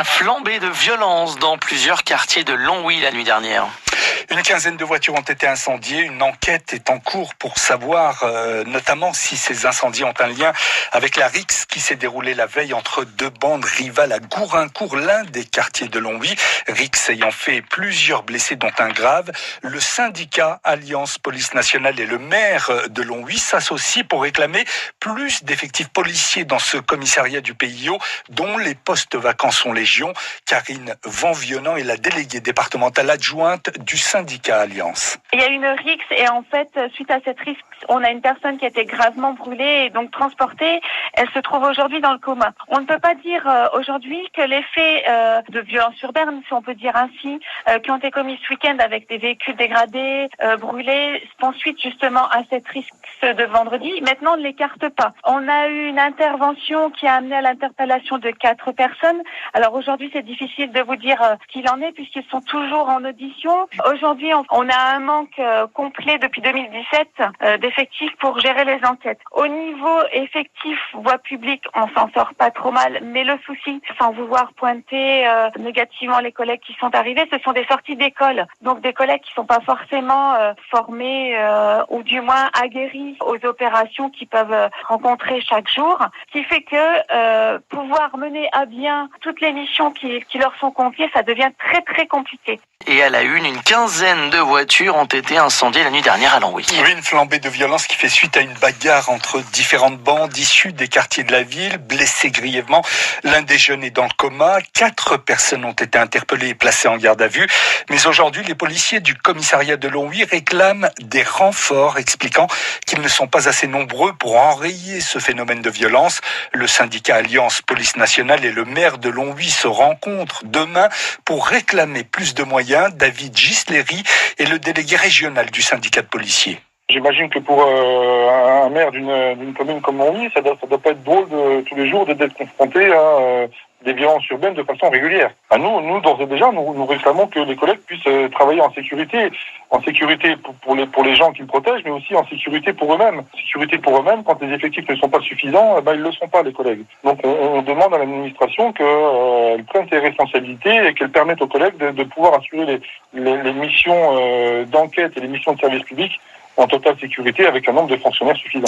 Flambée de violence dans plusieurs quartiers de Longwy la nuit dernière. Une quinzaine de voitures ont été incendiées. Une enquête est en cours pour savoir notamment si ces incendies ont un lien avec la rixe qui s'est déroulée la veille entre deux bandes rivales à Gourincourt, l'un des quartiers de Longwy. Rixe ayant fait plusieurs blessés dont un grave. Le syndicat Alliance Police Nationale et le maire de Longwy s'associent pour réclamer plus d'effectifs policiers dans ce commissariat du PIO dont les postes vacants sont légion. Karine Vanvionnant est la déléguée départementale adjointe du syndicat Alliance. Il y a une rixe et en fait, suite à cette rixe, on a une personne qui a été gravement brûlée et donc transportée. Elle se trouve aujourd'hui dans le coma. On ne peut pas dire aujourd'hui que les faits de violence urbaine, si on peut dire ainsi, qui ont été commis ce week-end avec des véhicules dégradés, brûlés, font suite justement à cette rixe de vendredi. Maintenant, on ne l'écarte pas. On a eu une intervention qui a amené à l'interpellation de 4 personnes. Alors aujourd'hui, c'est difficile de vous dire ce qu'il en est puisqu'ils sont toujours en audition. Aujourd'hui, on a un manque complet depuis 2017 d'effectifs pour gérer les enquêtes. Au niveau effectif, voie publique, on s'en sort pas trop mal, mais le souci, sans vouloir pointer négativement les collègues qui sont arrivés, ce sont des sorties d'école. Donc des collègues qui sont pas forcément formés ou du moins aguerris aux opérations qu'ils peuvent rencontrer chaque jour, ce qui fait que pouvoir mener à bien toutes les missions qui leur sont confiées, ça devient très très compliqué. Et à la une quinzaine de voitures ont été incendiées la nuit dernière à Longwy. Oui, une flambée de violence qui fait suite à une bagarre entre différentes bandes issues des quartiers de la ville, blessés grièvement. L'un des jeunes est dans le coma. 4 personnes ont été interpellées et placées en garde à vue. Mais aujourd'hui, les policiers du commissariat de Longwy réclament des renforts, expliquant qu'ils ne sont pas assez nombreux pour enrayer ce phénomène de violence. Le syndicat Alliance Police Nationale et le maire de Longwy se rencontrent demain pour réclamer plus de moyens. David Gisleri est le délégué régional du syndicat de policiers. J'imagine que pour un maire d'une commune comme Longwy, ça doit pas être drôle tous les jours d'être confronté à des violences urbaines de façon régulière. Nous d'ores et déjà, nous réclamons que les collègues puissent travailler en sécurité pour les gens qu'ils protègent, mais aussi en sécurité pour eux-mêmes. Sécurité pour eux-mêmes, quand les effectifs ne sont pas suffisants, ils le sont pas, les collègues. Donc on demande à l'administration qu'elle prenne ses responsabilités et qu'elle permette aux collègues de pouvoir assurer les missions d'enquête et les missions de service public en totale sécurité avec un nombre de fonctionnaires suffisant.